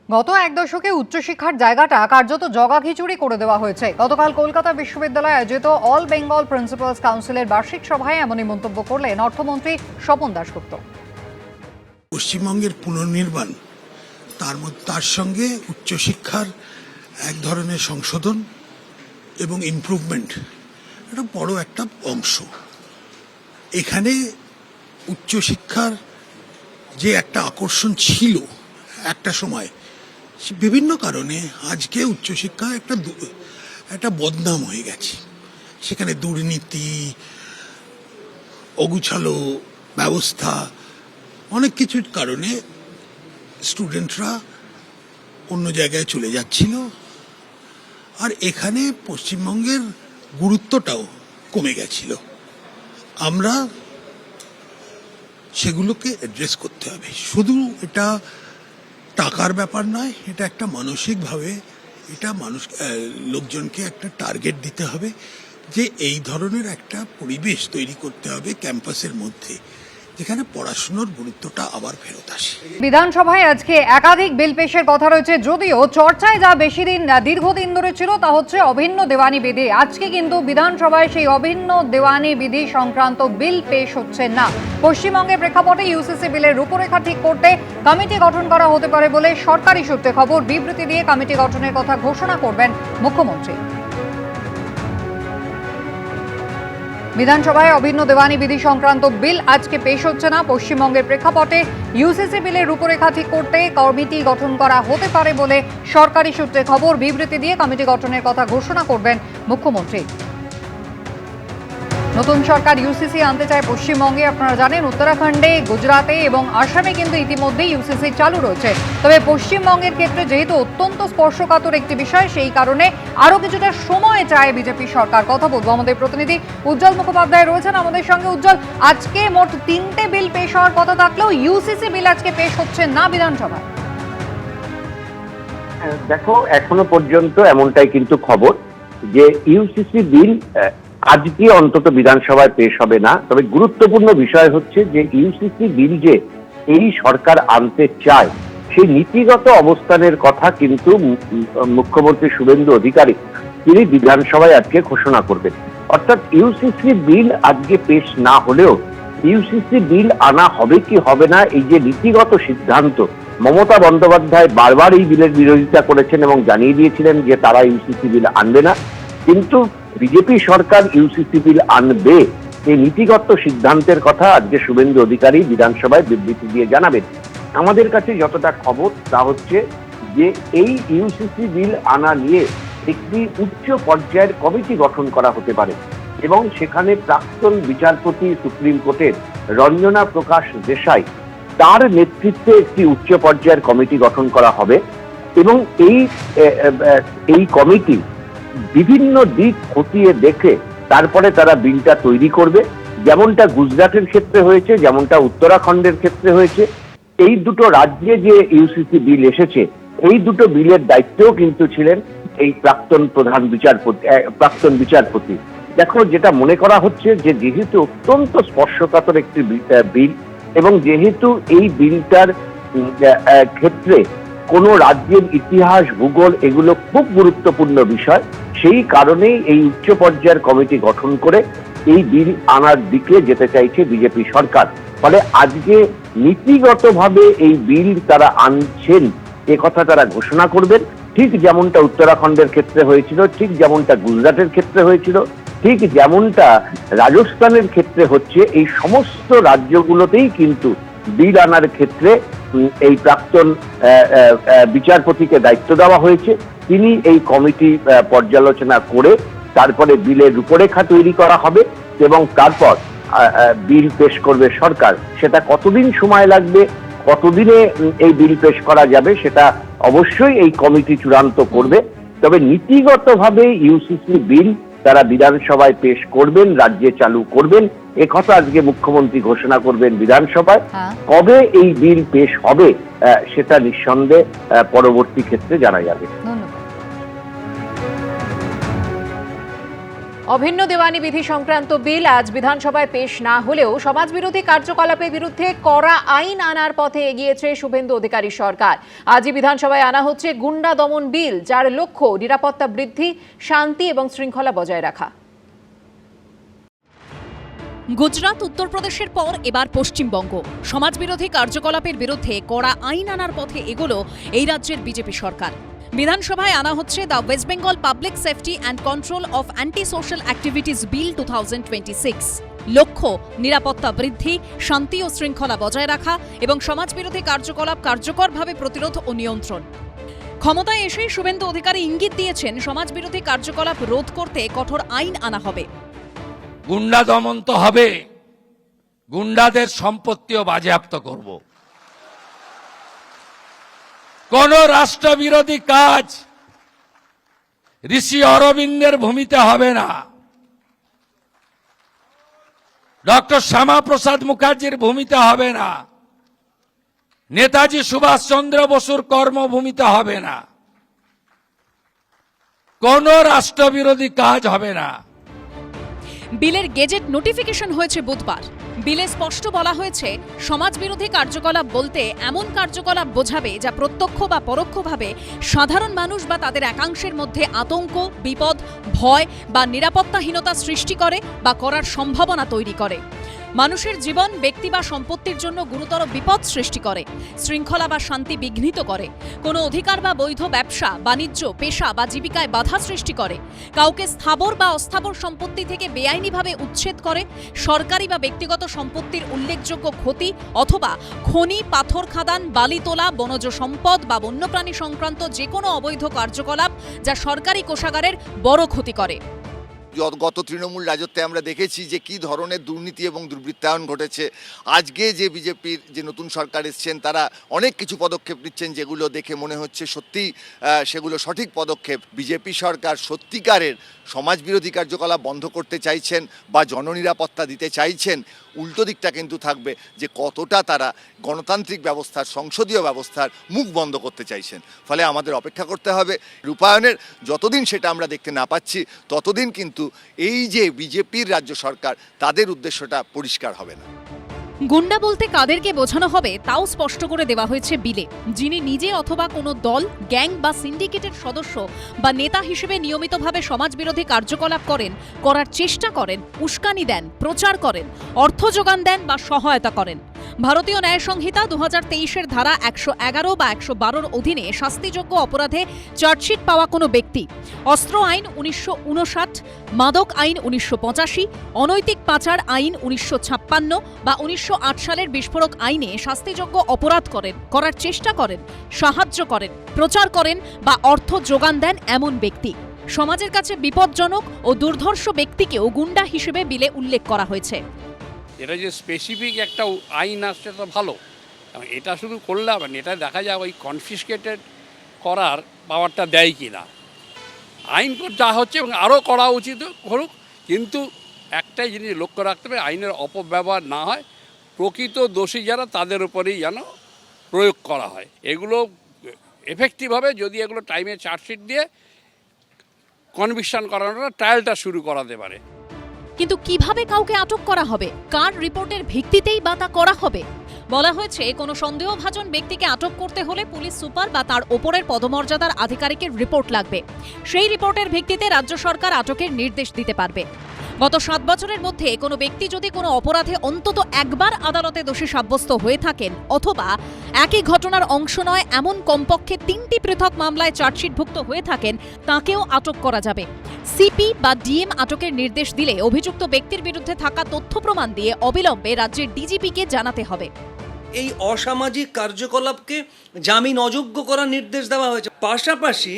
গত এক দশকে উচ্চশিক্ষার জায়গাটা কার্যত জগাখিচুড়ি করে দেওয়া হয়েছে। গতকাল কলকাতা বিশ্ববিদ্যালয়ে আয়োজিত অল বেঙ্গল প্রিন্সিপালস কাউন্সিলের বার্ষিক সভায় এমনই মন্তব্য করলেন অর্থমন্ত্রী স্বপন দাশগুপ্ত। পশ্চিমবঙ্গের পুনর্নির্মাণ, তার সঙ্গে উচ্চশিক্ষার এক ধরনের সংশোধন এবং ইমপ্রুভমেন্ট এটা বড় একটা অংশ। এখানে উচ্চশিক্ষার যে একটা আকর্ষণ ছিল একটা সময়, বিভিন্ন কারণে আজকে উচ্চশিক্ষা একটা বদনাম হয়ে গেছে। সেখানে দুর্নীতি, অগুছালো ব্যবস্থা, অনেক কিছুর কারণে স্টুডেন্টরা অন্য জায়গায় চলে যাচ্ছিল, আর এখানে পশ্চিমবঙ্গের গুরুত্বটাও কমে গেছিল। আমরা সেগুলোকে অ্যাড্রেস করতে হবে। শুধু এটা টাকার ব্যাপার নয়, এটা একটা মানসিকভাবে লোকজনকে একটা টার্গেট দিতে হবে যে এই ধরনের একটা পরিবেশ তৈরি করতে হবে ক্যাম্পাসের মধ্যে, যেখানে পড়াশোনার গুরুত্বটা আবার ফেরত আসে। বিধানসভায় আজকে একাধিক বিল পেশের কথা রয়েছে, যদিও চর্চায় যা দীর্ঘদিন ধরে ছিল তা হচ্ছে অভিন্ন দেওয়ানি বিধি। আজকে কিন্তু বিধানসভায় সেই অভিন্ন দেওয়ানি বিধি সংক্রান্ত বিল পেশ হচ্ছে না। পশ্চিমবঙ্গের প্রেক্ষাপটে ইউসিসি বিলের রূপরেখা ঠিক করতে কমিটি গঠন করা হতে পারে বলে সরকারি সূত্রে খবর। বিবৃতি দিয়ে কমিটি গঠনের কথা ঘোষণা করবেন মুখ্যমন্ত্রী। বিধানসভায় অভিন্ন দেওয়ানি বিধি সংক্রান্ত বিল আজকে পেশ হচ্ছে না। পশ্চিমবঙ্গের প্রেক্ষাপটে ইউসিসি বিলের রূপরেখা ঠিক করতে কমিটি গঠন করা হতে পারে বলে সরকারি সূত্রে খবর। বিবৃতি দিয়ে কমিটি গঠনের কথা ঘোষণা করবেন মুখ্যমন্ত্রী। নতুন সরকার ইউসিসি আনতে চায় পশ্চিমবঙ্গে। আপনারা জানেন উত্তরাখণ্ডে, গুজরাটে এবং আসামে কিন্তু ইতিমধ্যেই ইউসিসি চালু রয়েছে। তবে পশ্চিমবঙ্গের ক্ষেত্রে যেহেতু অত্যন্ত স্পর্শকাতর একটি বিষয়, সেই কারণে আরো কিছুটা সময় চায় বিজেপি সরকার। কথা বলবো আমাদের প্রতিনিধি উজ্জ্বল মুখোপাধ্যায় রয়েছেন আমাদের সঙ্গে। উজ্জ্বল, আজকে মোট 3টে বিল পেশ হওয়ার কথা থাকলেও ইউসিসি বিল আজকে পেশ হচ্ছে না বিধানসভায়। দেখো, এখনো পর্যন্ত এমনটাই কিন্তু খবর যে ইউসিসি বিল আজকে অন্তত বিধানসভায় পেশ হবে না। তবে গুরুত্বপূর্ণ বিষয় হচ্ছে যে ইউসিসি বিল যে এই সরকার আনতে চায়, সেই নীতিগত অবস্থানের কথা কিন্তু মুখ্যমন্ত্রী শুভেন্দু অধিকারী তিনি বিধানসভায় আজকে ঘোষণা করবেন। অর্থাৎ ইউসিসি বিল আজকে পেশ না হলেও ইউসিসি বিল আনা হবে কি হবে না, এই যে নীতিগত সিদ্ধান্ত, মমতা বন্দ্যোপাধ্যায় বারবার এই বিলের বিরোধিতা করেছেন এবং জানিয়ে দিয়েছিলেন যে তারা ইউসিসি বিল আনবে না, কিন্তু বিজেপি সরকার ইউসিসি বিল আনবে, এই নীতিগত সিদ্ধান্তের কথা আজকে শুভেন্দু অধিকারী বিধানসভায় বিবৃতি দিয়ে জানাবেন। আমাদের কাছে যতটা খবর তা হচ্ছে যে এই ইউসিসি বিল আনা নিয়ে একটি উচ্চ পর্যায়ের কমিটি গঠন করা হতে পারে এবং সেখানে প্রাক্তন বিচারপতি সুপ্রিম কোর্টের রঞ্জনা প্রকাশ দেশাই, তার নেতৃত্বে একটি উচ্চ পর্যায়ের কমিটি গঠন করা হবে এবং এই কমিটি বিভিন্ন দিক খতিয়ে দেখে তারপরে তারা বিলটা তৈরি করবে। যেমনটা গুজরাটের ক্ষেত্রে হয়েছে, যেমনটা উত্তরাখণ্ডের ক্ষেত্রে হয়েছে। এই দুটো রাজ্যে যে ইউসিসি বিল এসেছে, এই দুটো বিলের দায়িত্বেও কিন্তু ছিলেন এই প্রাক্তন বিচারপতি। দেখো, যেটা মনে করা হচ্ছে যে যেহেতু অত্যন্ত স্পর্শকাতর একটি বিল এবং যেহেতু এই বিলটার ক্ষেত্রে কোনো রাজ্যের ইতিহাস, ভূগোল এগুলো খুব গুরুত্বপূর্ণ বিষয়, সেই কারণেই এই উচ্চ পর্যায়ের কমিটি গঠন করে এই বিল আনার দিকে যেতে চাইছে বিজেপি সরকার। ফলে আজকে নীতিগতভাবে এই বিল তারা আনছেন এ কথা তারা ঘোষণা করবেন, ঠিক যেমনটা উত্তরাখণ্ডের ক্ষেত্রে হয়েছিল, ঠিক যেমনটা গুজরাটের ক্ষেত্রে হয়েছিল, ঠিক যেমনটা রাজস্থানের ক্ষেত্রে হচ্ছে। এই সমস্ত রাজ্যগুলোতেই কিন্তু বিল আনার ক্ষেত্রে এই প্রাক্তন বিচারপতিকে দায়িত্ব দেওয়া হয়েছে। তিনি এই কমিটি পর্যালোচনা করে তারপরে বিলের রূপরেখা তৈরি করা হবে এবং তারপর বিল পেশ করবে সরকার। সেটা কতদিন সময় লাগবে, কতদিনে এই বিল পেশ করা যাবে, সেটা অবশ্যই এই কমিটি চূড়ান্ত করবে। তবে নীতিগতভাবে ইউসিসি বিল তারা বিধানসভায় পেশ করবেন, রাজ্যে চালু করবেন, এ কথা আজকে মুখ্যমন্ত্রী ঘোষণা করবেন বিধানসভায়। কবে এই বিল পেশ হবে সেটা নিঃসন্দেহে পরবর্তী ক্ষেত্রে জানা যাবে। ধন্যবাদ। অভিন্ন দেওয়ানি বিধি সংক্রান্ত বিল আজ বিধানসভায় পেশ না হলেও সমাজবিরোধী কার্যকলাপের বিরুদ্ধে কড়া আইন আনার পথে এগিয়েছে শুভেন্দু অধিকারী সরকার। আজই বিধানসভায় আনা হচ্ছে গুন্ডা দমন বিল, যার লক্ষ্য নিরাপত্তা বৃদ্ধি, শান্তি এবং শৃঙ্খলা বজায় রাখা। গুজরাট, উত্তরপ্রদেশের পর এবার পশ্চিমবঙ্গ। সমাজবিরোধী কার্যকলাপের বিরুদ্ধে কড়া আইন আনার পথে এগোলো এই রাজ্যের বিজেপি সরকার। বিধানসভায় আনা হচ্ছে the West Bengal public safety and control of anti social activities bill 2026। লক্ষ্য নিরাপত্তা বৃদ্ধি, শান্তি ও শৃঙ্খলা বজায় রাখা এবং সমাজবিরোধী কার্যকলাপ কার্যকরভাবে প্রতিরোধ ও নিয়ন্ত্রণ। ক্ষমতায় এসেই শুভেন্দু অধিকারী ইঙ্গিত দিয়েছেন সমাজবিরোধী কার্যকলাপ রোধ করতে কঠোর আইন আনা হবে। গুন্ডা দমন তো হবে, গুন্ডাদের সম্পত্তিও বাজেয়াপ্ত করব। কোন রাষ্ট্রবিরোধী কাজ ঋষি অরবিন্দের ভূমিতে হবে না, ডক্টর শ্যামাপ্রসাদ মুখার্জির ভূমিতে হবে না, নেতাজি সুভাষচন্দ্র বসুর কর্মভূমিতে হবে না, কোন রাষ্ট্রবিরোধী কাজ হবে না। বিলের গেজেট নোটিফিকেশন হয়েছে বুধবার। বিলে স্পষ্ট বলা হয়েছে, সমাজবিরোধী কার্যকলাপ বলতে এমন কার্যকলাপ বোঝাবে যা প্রত্যক্ষ বা পরোক্ষভাবে সাধারণ মানুষ বা তাদের একাংশের মধ্যে আতঙ্ক, বিপদ, ভয় বা নিরাপত্তাহীনতা সৃষ্টি করে বা করার সম্ভাবনা তৈরি করে, মানুষের জীবন, ব্যক্তি বা সম্পত্তির জন্য গুরুতর বিপদ সৃষ্টি করে, শৃঙ্খলা বা শান্তি বিঘ্নিত করে, কোনো অধিকার বা বৈধ ব্যবসা, বাণিজ্য, পেশা বা জীবিকায় বাধা সৃষ্টি করে, কাউকে স্থাবর বা অস্থাবর সম্পত্তি থেকে বেআইনিভাবে উচ্ছেদ করে, সরকারি বা ব্যক্তিগত সম্পত্তির উল্লেখযোগ্য ক্ষতি অথবা খনি, পাথর খাদান, বালি তোলা, বনজ সম্পদ বা বন্যপ্রাণী সংক্রান্ত যে কোনো অবৈধ কার্যকলাপ যা সরকারি কোষাগারের বড় ক্ষতি করে। গত তৃণমূল রাজত্বে আমরা দেখেছি যে কি ধরনের দুর্নীতি এবং দুর্বৃত্তায়ন ঘটেছে। আজকে যে বিজেপির যে নতুন সরকার এসছেন, তারা অনেক কিছু পদক্ষেপ নিচ্ছেন যেগুলো দেখে মনে হচ্ছে সত্যি সেগুলো সঠিক পদক্ষেপ। বিজেপি সরকার সত্যিকারের সমাজবিরোধী কার্যকলাপ বন্ধ করতে চাইছেন বা জননিরাপত্তা দিতে চাইছেন। উল্টো দিকটা কিন্তু থাকবে যে কতটা তারা গণতান্ত্রিক ব্যবস্থার, সংসদীয় ব্যবস্থার মুখ বন্ধ করতে চাইছেন। ফলে আমাদের অপেক্ষা করতে হবে রূপায়ণের। যতদিন সেটা আমরা দেখতে না পাচ্ছি ততদিন কিন্তু এই যে বিজেপির রাজ্য সরকার, তাদের উদ্দেশ্যটা পরিষ্কার হবে না। গুন্ডা বলতে কাদেরকে বোঝানো হবে তাও স্পষ্ট করে দেওয়া হয়েছে বিলে। যিনি নিজে অথবা কোনো দল, গ্যাং বা সিন্ডিকেটের সদস্য বা নেতা হিসেবে নিয়মিতভাবে সমাজবিরোধী কার্যকলাপ করার চেষ্টা করেন, উস্কানি দেন, প্রচার করেন, অর্থ যোগান দেন বা সহায়তা করেন। ভারতীয় ন্যায় সংহিতা 2023-এর ধারা 111 বা 112-র অধীনে শাস্তিযোগ্য অপরাধে চার্জশিট পাওয়া কোনো ব্যক্তি, অস্ত্র আইন 1959, মাদক আইন 1985, অনৈতিক পাচার আইন 1956 বা 1908 সালের বিস্ফোরক আইনে শাস্তিযোগ্য অপরাধ করার চেষ্টা করেন, সাহায্য করেন, প্রচার করেন বা অর্থ যোগান দেন এমন ব্যক্তি। সমাজের কাছে বিপজ্জনক ও দুর্ধর্ষ ব্যক্তিকেও গুন্ডা হিসেবে বিলে উল্লেখ করা হয়েছে। এটা যে স্পেসিফিক একটা আইন আসছে তো ভালো, এটা শুধু করলে হবে না, এটা দেখা যায় ওই কনফিসকেটেড করার পাওয়ারটা দেয় কি না। আইন যা হচ্ছে এবং আরও করা উচিত করুক, কিন্তু একটাই জিনিস লক্ষ্য রাখতে হবে, আইনের অপব্যবহার না হয়, প্রকৃত দোষী যারা তাদের উপরেই যেন প্রয়োগ করা হয়। এগুলো এফেক্টিভ হবে যদি এগুলো টাইমে চার্জশিট দিয়ে কনভিকশন করানোর ট্রায়ালটা শুরু করাতে পারে। কিন্তু কিভাবে কাউকে আটক করা হবে, কার রিপোর্টের ভিত্তিতেই বা তা করা হবে? বলা হয়েছে, কোনো সন্দেহভাজন ব্যক্তিকে আটক করতে হলে পুলিশ সুপার বা তার ওপরের পদমর্যাদার আধিকারিকের রিপোর্ট লাগবে। সেই রিপোর্টের ভিত্তিতে রাজ্য সরকার আটকের নির্দেশ দিতে পারবে। গত 7 বছরের মধ্যে কোনো ব্যক্তি যদি কোনো অপরাধে অন্তত একবার আদালতে দোষী সাব্যস্ত হয়ে থাকেন অথবা একই ঘটনার অংশ নয় এমন কমপক্ষে 3টি পৃথক মামলায় চার্জশিটভুক্ত হয়ে থাকেন, তাকেও আটক করা যাবে। সিপি বা ডিএম আটকের নির্দেশ দিলে অভিযুক্ত ব্যক্তির বিরুদ্ধে থাকা তথ্য প্রমাণ দিয়ে অবিলম্বে রাজ্যের ডিজিপিকে জানাতে হবে। এই অসামাজিক কার্যকলাপকে জামিন অযোগ্য করার নির্দেশ দেওয়া হয়েছে। পাশাপাশি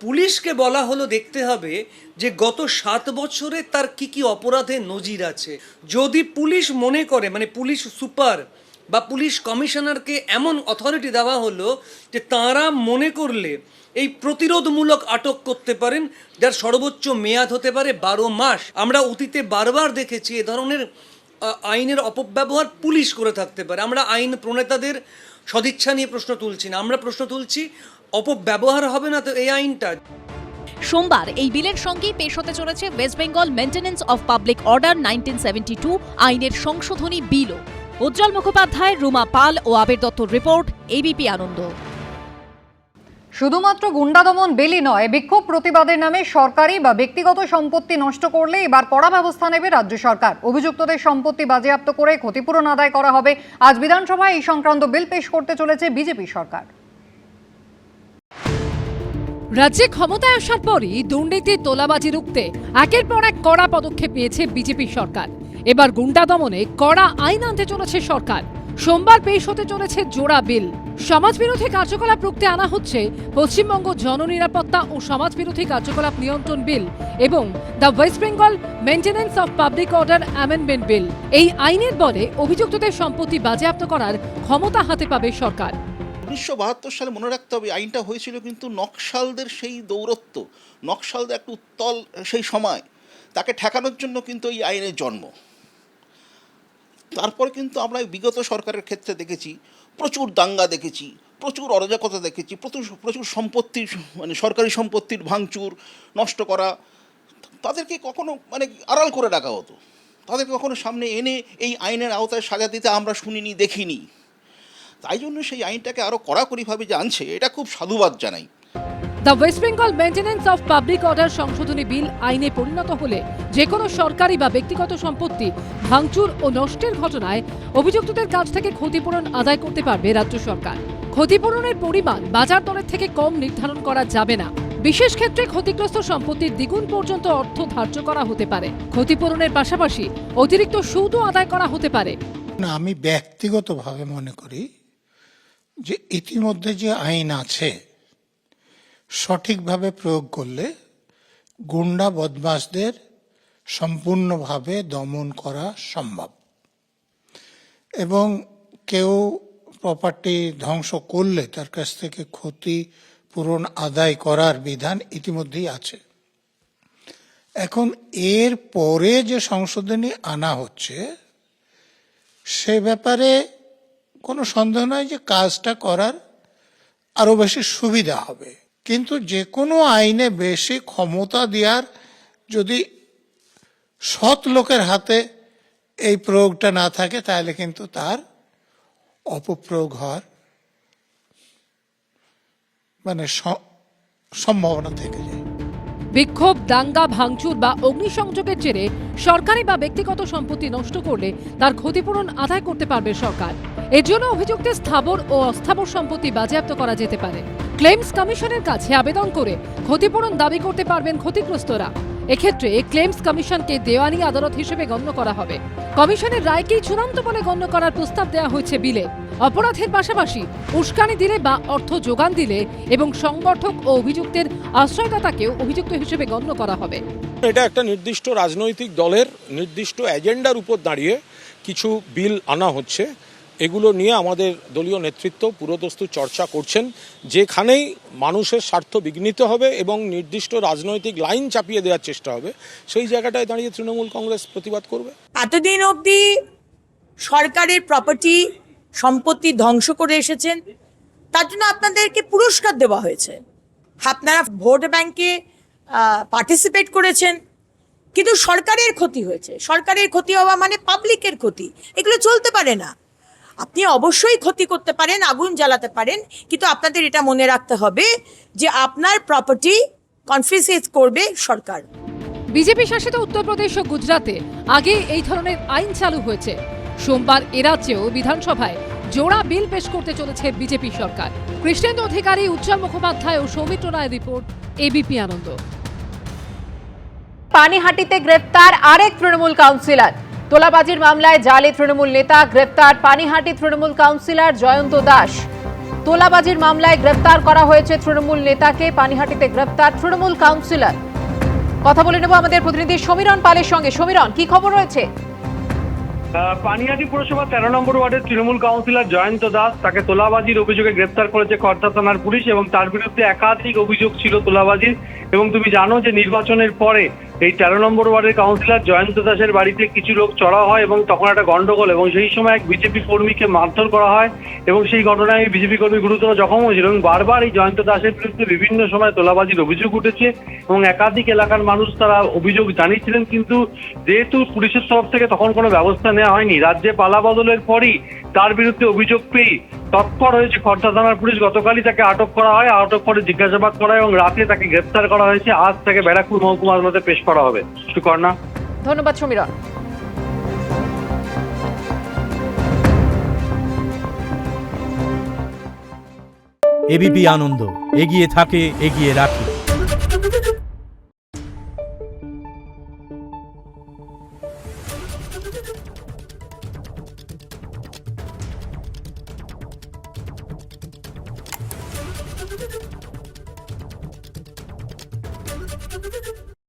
পুলিশকে বলা হলো দেখতে হবে যে গত 7 বছরে তার কি অপরাধের নজির আছে। যদি পুলিশ মনে করে, মানে পুলিশ সুপার বা পুলিশ কমিশনারকে এমন অথরিটি দেওয়া হলো যে তাঁরা মনে করলে এই প্রতিরোধমূলক আটক করতে পারেন, যার সর্বোচ্চ মেয়াদ হতে পারে 12 মাস। আমরা অতীতে বারবার দেখেছি এ ধরনের আইনের অপব্যবহার পুলিশ করে থাকতে পারে। আমরা আইন প্রণেতাদের সদিচ্ছা নিয়ে প্রশ্ন তুলছি না, আমরা প্রশ্ন তুলছি অপব্যবহার হবে না তো এই আইনটা। সোমবার এই বিলের সঙ্গেই পেশ হতে চলেছে West Bengal maintenance of public order 1972 আইনের সংশোধনী বিলও। উজ্জ্বল মুখোপাধ্যায়, রুমা পাল ও আবির দত্তর রিপোর্ট, এবিপি আনন্দ। শুধুমাত্র গুন্ডা দমন বিলই নয়, বিক্ষোভ প্রতিবাদের নামে সরকারি বা ব্যক্তিগত সম্পত্তি নষ্ট করলে এবার কড়া ব্যবস্থা নেবে রাজ্য সরকার। অভিযুক্তদের সম্পত্তি বাজেয়াপ্ত করে ক্ষতিপূরণ আদায় করা হবে। আজ বিধানসভায় এই সংক্রান্ত বিল পেশ করতে চলেছে বিজেপি সরকার। রাজ্যে ক্ষমতায় আসার পরই দুর্নীতি, তোলাবাজি রুখতে একের পর এক কড়া পদক্ষেপ নিয়েছে বিজেপি সরকার। এবার গুন্ডা দমনে কড়া আইন আনতে চলেছে সরকার। সোমবার পেশ হতে চলেছে জোড়া বিল। সমাজবিরোধী কার্যকলাপ রুখতে আনা হচ্ছে পশ্চিমবঙ্গ জননিরাপত্তা ও সমাজবিরোধী কার্যকলাপ নিয়ন্ত্রণ বিল এবং the West Bengal maintenance of public order amendment bill. এই আইনের বলে অভিযুক্তদের সম্পত্তি বাজেয়াপ্ত করার ক্ষমতা হাতে পাবে সরকার। 1972 সালে মনে রাখতে হবে আইনটা হয়েছিল কিন্তু নকশালদের সেই দৌরত্ব, নকশালদের একটা উত্তল সেই সময়, তাকে ঠেকানোর জন্য কিন্তু এই আইনের জন্ম। তারপর কিন্তু আমরা বিগত সরকারের ক্ষেত্রে দেখেছি প্রচুর দাঙ্গা দেখেছি, প্রচুর অরাজকতা দেখেছি, প্রচুর সম্পত্তির সরকারি সম্পত্তির ভাঙচুর, নষ্ট করা। তাদেরকে কখনো আড়াল করে রাখা হতো, তাদেরকে কখনো সামনে এনে এই আইনের আওতায় সাজা দিতে আমরা শুনিনি, দেখিনি। তাই জন্য সেই আইনটাকে আরও কড়াকড়িভাবে যে আনছে, এটা খুব সাধুবাদ জানাই। The West Bengal maintenance of public order সংশোধনী বিল আইনে পরিণত হলে যে কোনো সরকারি বা ব্যক্তিগত সম্পত্তি ভাঙচুর ও নষ্টের ঘটনায় অভিযুক্তদের কাছ থেকে ক্ষতিপূরণ আদায় করতে পারবে রাজ্য সরকার। ক্ষতিপূরণের পরিমাণ বাজার দরের থেকে কম নির্ধারণ করা যাবে না। বিশেষ ক্ষেত্রে ক্ষতিগ্রস্ত সম্পত্তির দ্বিগুণ পর্যন্ত অর্থ ধার্য করা হতে পারে। ক্ষতিপূরণের পাশাপাশি অতিরিক্ত সুদও আদায় করা হতে পারে। না, আমি ব্যক্তিগতভাবে মনে করি যে ইতিমধ্যে যে আইন আছে সঠিকভাবে প্রয়োগ করলে গুন্ডা বদমাশদের সম্পূর্ণভাবে দমন করা সম্ভব, এবং কেউ প্রপার্টি ধ্বংস করলে তার কাছ থেকে ক্ষতিপূরণ আদায় করার বিধান ইতিমধ্যেই আছে। এখন এর পরে যে সংশোধনী আনা হচ্ছে সে ব্যাপারে কোনো সন্দেহ নয় যে কাজটা করার আরো বেশি সুবিধা হবে, কিন্তু যে কোনো আইনে বেশি ক্ষমতা দেওয়ার যদি সৎ লোকের হাতে এই প্রয়োগটা না থাকে তাহলে কিন্তু তার অপপ্রয়োগ হওয়ার সম্ভাবনা থেকে যায়। বিক্ষোভ, দাঙ্গা, ভাঙচুর বা অগ্নিসংযোগের জেরে সরকারি বা ব্যক্তিগত সম্পত্তি নষ্ট করলে তার ক্ষতিপূরণ আদায় করতে পারবে সরকার। এর জন্য অভিযুক্তের স্থাবর ও অস্থাবর সম্পত্তি বাজেয়াপ্ত করা যেতে পারে। ক্লেমস কমিশনের কাছে আবেদন করে ক্ষতিপূরণ দাবি করতে পারবেন ক্ষতিগ্রস্তরা। এক্ষেত্রে ক্লেমস কমিশনকে দেওয়ানি আদালত হিসেবে গণ্য করা হবে। কমিশনের রায়কেই চূড়ান্ত বলে গণ্য করার প্রস্তাব দেওয়া হয়েছে বিলে। অপরাধের পাশাপাশি উস্কানি দিলে বা অর্থ যোগান দিলে এবং সংগঠক ও অভিযুক্তের আশ্রয়দাতাকেও অভিযুক্ত হিসেবে গণ্য করা হবে। এটা একটা নির্দিষ্ট রাজনৈতিক দলের নির্দিষ্ট এজেন্ডার উপর দাঁড়িয়ে কিছু বিল আনা হচ্ছে। এগুলো নিয়ে আমাদের দলীয় নেতৃত্ব পুরোদস্তু চর্চা করছেন। যেখানেই মানুষের স্বার্থ বিঘ্নিত হবে এবং নির্দিষ্ট রাজনৈতিক লাইন চাপিয়ে দেওয়ার চেষ্টা হবে, সেই জায়গাটায় দাঁড়িয়ে তৃণমূল কংগ্রেস প্রতিবাদ করবে। এতদিন অবধি সরকারের প্রপার্টি সম্পত্তি ধ্বংস করে এসেছেন, তার জন্য আপনাদেরকে পুরস্কার দেওয়া হয়েছে। আপনারা ভোট ব্যাংকে পার্টিসিপেট করেছেন, কিন্তু সরকারের ক্ষতি হয়েছে। সরকারের ক্ষতি হওয়া মানে পাবলিকের ক্ষতি। এগুলো চলতে পারে না। আপনি অবশ্যই ক্ষতি করতে পারেন, আগুন জ্বালাতে পারেন, কিন্তু আপনাদের এটা মনে রাখতে হবে যে আপনার প্রপার্টি কনফিসকেট করবে সরকার। বিজেপি শাসিত উত্তরপ্রদেশ ও গুজরাতে আগে এই ধরনের আইন চালু হয়েছে। সোমবার এ রাজ্যেও বিধানসভায় জোড়া বিল পেশ করতে চলেছে বিজেপি সরকার। কৃষ্ণেন্দু অধিকারী, উজ্জ্বল মুখোপাধ্যায় ও সৌমিত্র রায়ের রিপোর্ট, এবিপি আনন্দ। পানিহাটিতে গ্রেফতার আরেক তৃণমূল কাউন্সিলর। তোলাবাজির মামলায় জালে তৃণমূল নেতা গ্রেফতার পানিহাটি তৃণমূল কাউন্সিলর জয়ন্ত দাস। তোলাবাজির মামলায় গ্রেফতার করা হয়েছে তৃণমূল নেতাকে। পানিহাটিতে গ্রেফতার তৃণমূল পানিহাটি পুরসভা 13 নম্বর ওয়ার্ডের তৃণমূল কাউন্সিলর জয়ন্ত দাস, তাকে তোলাবাজির অভিযোগে গ্রেপ্তার করেছে খড়দা থানার পুলিশ এবং তার বিরুদ্ধে একাধিক অভিযোগ ছিল তোলাবাজির। এবং তুমি জানো যে নির্বাচনের পরে এই 13 নম্বর ওয়ার্ডের কাউন্সিলর জয়ন্ত দাসের বাড়িতে কিছু লোক চড়া হয় এবং তখন একটা গন্ডগোল, এবং সেই সময় এক বিজেপি কর্মীকে মারধর করা হয় এবং সেই ঘটনায় বিজেপি কর্মী গুরুতর জখম হয়েছিল এবং বারবার এই জয়ন্ত দাসের বিরুদ্ধে বিভিন্ন সময় তোলাবাজির অভিযোগ উঠেছে এবং একাধিক এলাকার মানুষ তারা অভিযোগ জানিয়েছিলেন, কিন্তু যেহেতু পুলিশের তরফ থেকে তখন কোনো ব্যবস্থা নেওয়া হয়নি, রাজ্যে পালা বদলের পরই তার বিরুদ্ধে অভিযোগ পেয়ে তৎপর হয়েছে খড়দা থানার পুলিশ। গতকালই তাকে আটক করা হয়, আটক করে জিজ্ঞাসাবাদ করা হয় এবং রাতে তাকে গ্রেপ্তার করা হয়েছে। আজ তাকে ব্যারাকপুর মহকুমা আদালতে পেশ করা হবে। সুকর্ণা। ধন্যবাদ সমীরণ। এবিপি আনন্দ, এগিয়ে থাকে, এগিয়ে রাখে।